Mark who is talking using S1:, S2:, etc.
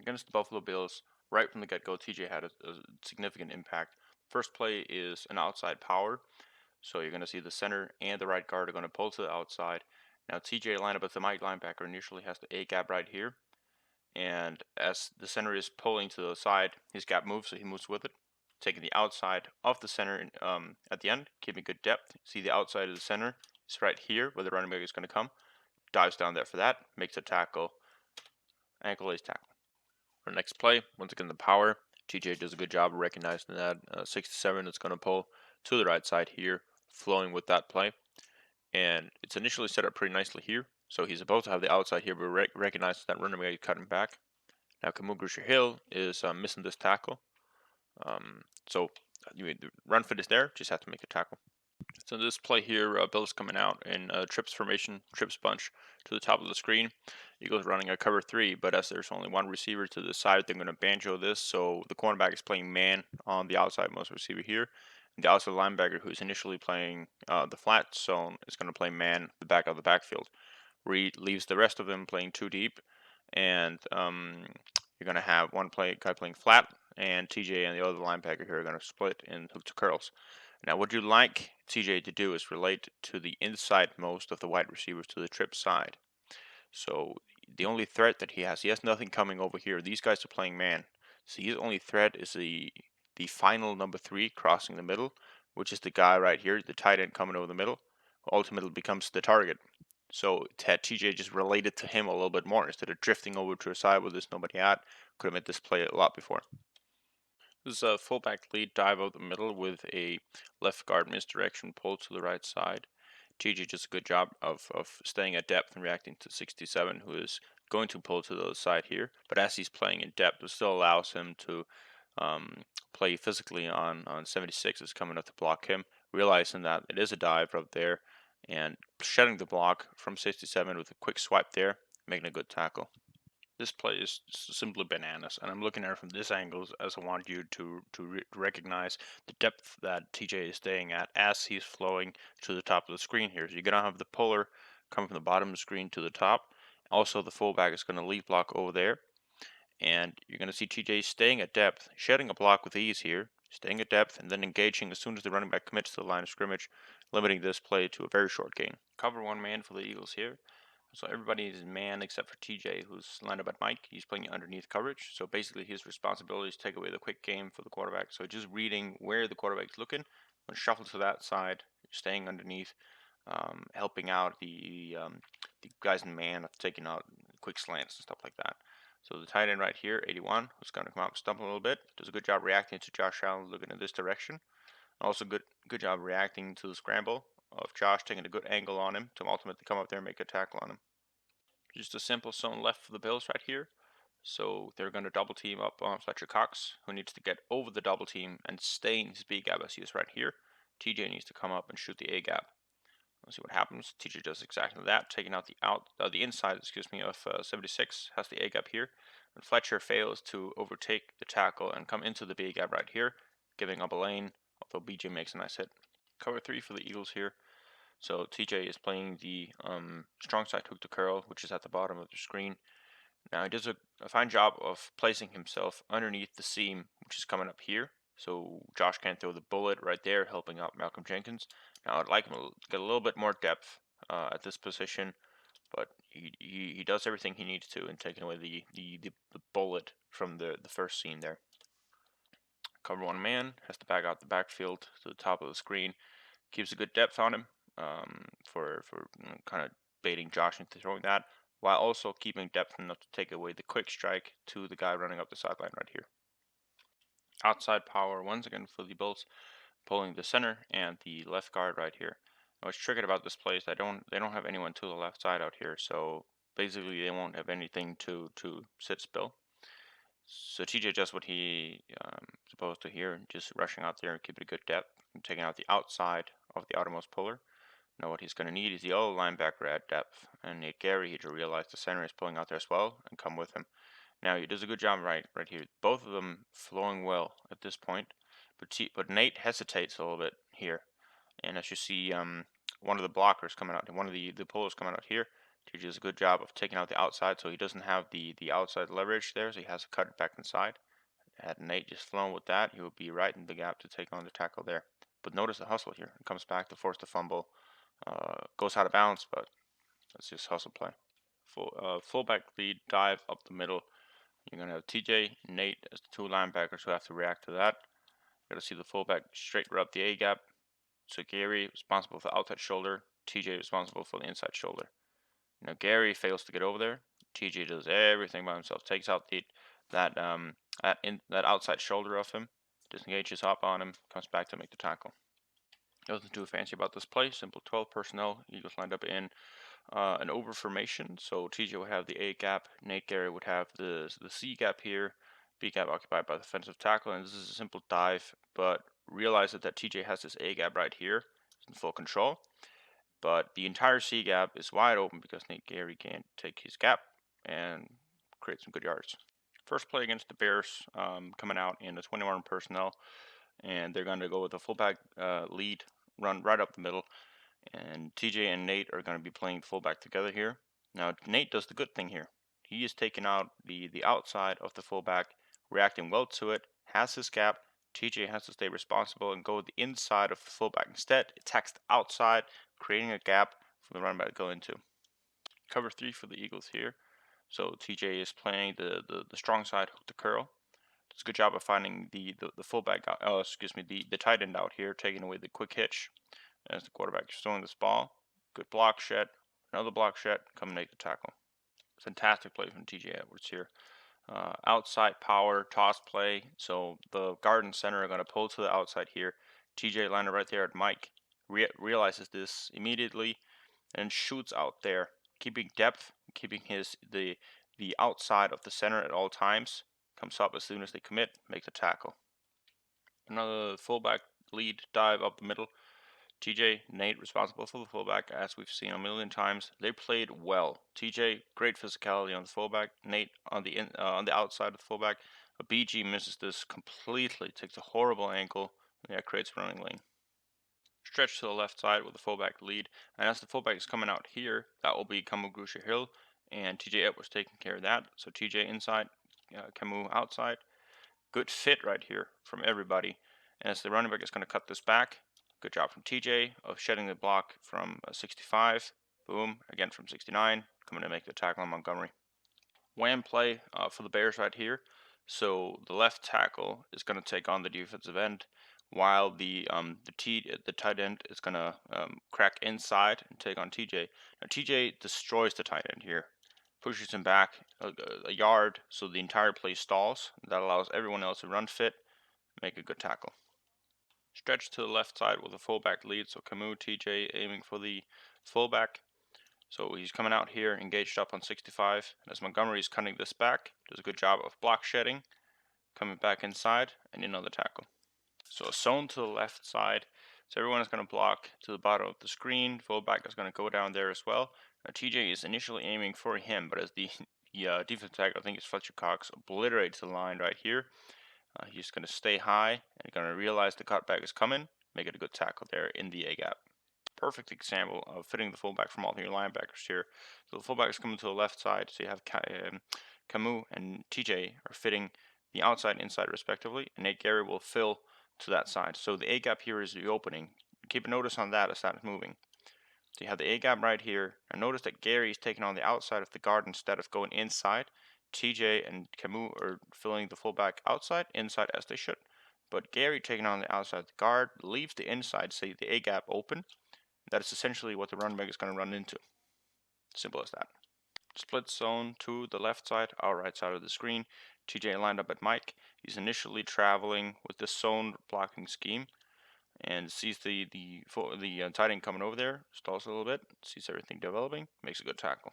S1: Against the Buffalo Bills, right from the get-go, TJ had a significant impact. First play is an outside power, so you're going to see the center and the right guard are going to pull to the outside. Now TJ lined up as the Mike linebacker initially has the A gap right here, and as the center is pulling to the side, his gap moves, so he moves with it, taking the outside of the center at the end, keeping good depth. See the outside of the center is right here where the running back is going to come. Dives down there for that, makes a tackle, ankle lace tackle. Our next play, once again the power. TJ does a good job of recognizing that 67 is going to pull to the right side here, flowing with that play. And it's initially set up pretty nicely here. So he's supposed to have the outside here, but recognizes that running back cutting back. Now Kamugusha Hill is missing this tackle. So the run fit is there, just have to make a tackle. So this play here, Bill's coming out in trips formation, trips bunch to the top of the screen. Eagles running a cover 3, but as there's only one receiver to the side, they're going to banjo this. So the cornerback is playing man on the outside most receiver here. And the outside linebacker, who's initially playing the flat zone, is going to play man the back of the backfield. Reed leaves the rest of them playing too deep, and you're going to have one guy playing flat, and TJ and the other linebacker here are going to split in hook to curls. Now, what you'd like TJ to do is relate to the inside most of the wide receivers to the trip side. So the only threat that he has nothing coming over here. These guys are playing man. So his only threat is the final number 3 crossing the middle, which is the guy right here, the tight end coming over the middle, who ultimately becomes the target. So had TJ just related to him a little bit more instead of drifting over to a side where there's nobody at, could have made this play a lot before. This is a fullback lead dive over the middle with a left guard misdirection pull to the right side. TJ does a good job of staying at depth and reacting to 67, who is going to pull to the other side here. But as he's playing in depth, it still allows him to play physically on 76 is coming up to block him, realizing that it is a dive up there, and shedding the block from 67 with a quick swipe there, making a good tackle. This play is simply bananas, and I'm looking at it from this angle as I want you to recognize the depth that TJ is staying at as he's flowing to the top of the screen here. So you're gonna have the puller come from the bottom of the screen to the top. Also, the fullback is gonna lead block over there, and you're gonna see TJ staying at depth, shedding a block with ease here, staying at depth, and then engaging as soon as the running back commits to the line of scrimmage, limiting this play to a very short gain. Cover 1 man for the Eagles here. So everybody is man except for TJ, who's lined up at Mike. He's playing underneath coverage. So basically his responsibility is to take away the quick game for the quarterback. So just reading where the quarterback's looking, when shuffle to that side, staying underneath, helping out the guys in man, taking out quick slants and stuff like that. So the tight end right here, 81, who's going to come out stumping a little bit, does a good job reacting to Josh Allen looking in this direction. Also good job reacting to the scramble of Josh taking a good angle on him to ultimately come up there and make a tackle on him. Just a simple zone left for the Bills right here. So they're going to double team up on Fletcher Cox, who needs to get over the double team and stay in his B gap as he is right here. TJ needs to come up and shoot the A gap. Let's see what happens. TJ does exactly that, taking out the inside, of 76, has the A gap here. And Fletcher fails to overtake the tackle and come into the B gap right here, giving up a lane, although BJ makes a nice hit. Cover 3 for the Eagles here. So TJ is playing the strong side hook to curl, which is at the bottom of the screen. Now he does a fine job of placing himself underneath the seam, which is coming up here. So Josh can throw the bullet right there, helping out Malcolm Jenkins. Now I'd like him to get a little bit more depth at this position, but he does everything he needs to in taking away the bullet from the first scene there. Cover 1 man, has to back out the backfield to the top of the screen, keeps a good depth on him for kind of baiting Josh into throwing that, while also keeping depth enough to take away the quick strike to the guy running up the sideline right here. Outside power once again for the Bills, pulling the center and the left guard right here. Now, what's tricky about this play is they don't have anyone to the left side out here, so basically they won't have anything to sit spill. So TJ does what he supposed to here, just rushing out there and keeping a good depth, and taking out the outside of the outermost puller. Now what he's going to need is the other linebacker at depth, and Nate Gary here to realize the center is pulling out there as well and come with him. Now he does a good job right here. Both of them flowing well at this point, but Nate hesitates a little bit here, and as you see, one of the blockers coming out, one of the pullers coming out here, TJ does a good job of taking out the outside, so he doesn't have the outside leverage there, so he has to cut it back inside. Had Nate just flown with that, he would be right in the gap to take on the tackle there. But notice the hustle here. It comes back to force the fumble. Goes out of bounds, but that's just hustle play. Fullback lead dive up the middle. You're going to have TJ and Nate as the two linebackers who have to react to that. You're going to see the fullback straight rub the A gap. So Gary responsible for the outside shoulder. TJ responsible for the inside shoulder. Now Gary fails to get over there. TJ does everything by himself. Takes out that outside shoulder of him. Disengages up on him. Comes back to make the tackle. Nothing too fancy about this play. Simple 12 personnel. Eagles lined up in an over formation. So TJ would have the A gap. Nate Gary would have the C gap here. B gap occupied by the defensive tackle. And this is a simple dive. But realize that TJ has this A gap right here. It's in full control. But the entire C gap is wide open because Nate Gary can't take his gap and create some good yards. First play against the Bears, coming out in the 21 personnel, and they're going to go with a fullback lead, run right up the middle, and TJ and Nate are going to be playing fullback together here. Now Nate does the good thing here. He is taking out the outside of the fullback, reacting well to it, has his gap. TJ has to stay responsible and go the inside of the fullback. Instead, it attacks the outside, creating a gap for the running back to go into. Cover 3 for the Eagles here. So TJ is playing the strong side hook to curl. Does a good job of finding the fullback out, the tight end out here, taking away the quick hitch as the quarterback is throwing this ball. Good block shed, another block shed, come and make the tackle. Fantastic play from TJ Edwards here. Outside power, toss play. So the guard and center are going to pull to the outside here. TJ landed right there at Mike. Realizes this immediately and shoots out there, keeping depth, keeping the outside of the center at all times. Comes up as soon as they commit, make the tackle. Another fullback lead dive up the middle. TJ, Nate responsible for the fullback, as we've seen a million times. They played well. TJ, great physicality on the fullback. Nate on the outside of the fullback. But BG misses this completely, takes a horrible ankle, and that creates a running lane. Stretch to the left side with the fullback lead, and as the fullback is coming out here, that will be Camus Grusha Hill, and TJ Edwards taking care of that. So TJ inside, Camus outside. Good fit right here from everybody. And as the running back is going to cut this back, good job from TJ of shedding the block from 65. Boom, again from 69, coming to make the tackle on Montgomery. Wham play for the Bears right here. So the left tackle is going to take on the defensive end, while the tight end is going to crack inside and take on TJ. Now TJ destroys the tight end here, pushes him back a yard, so the entire play stalls. That allows everyone else to run fit, make a good tackle. Stretch to the left side with a fullback lead, so Camus, TJ aiming for the fullback. So he's coming out here, engaged up on 65. And as Montgomery is cutting this back, does a good job of block shedding, coming back inside, and in on the tackle. So a zone to the left side. So everyone is going to block to the bottom of the screen. Fullback is going to go down there as well. Now, TJ is initially aiming for him, but as the defensive tackle, I think it's Fletcher Cox, obliterates the line right here. He's going to stay high and going to realize the cutback is coming, make it a good tackle there in the A gap. Perfect example of fitting the fullback from all three linebackers here. So the fullback is coming to the left side, so you have Camus and TJ are fitting the outside inside respectively, and Nate Gary will fill to that side. So the A gap here is the opening. Keep a notice on that as that is moving. So you have the A gap right here, and notice that Gary is taking on the outside of the guard instead of going inside. TJ and Camus are filling the fullback outside, inside as they should. But Gary taking on the outside of the guard leaves the inside, say the A gap open. That is essentially what the running back is going to run into. Simple as that. Split zone to the left side, our right side of the screen. TJ lined up at Mike. He's initially traveling with the zone blocking scheme and sees the tight end coming over there, stalls a little bit, sees everything developing, makes a good tackle.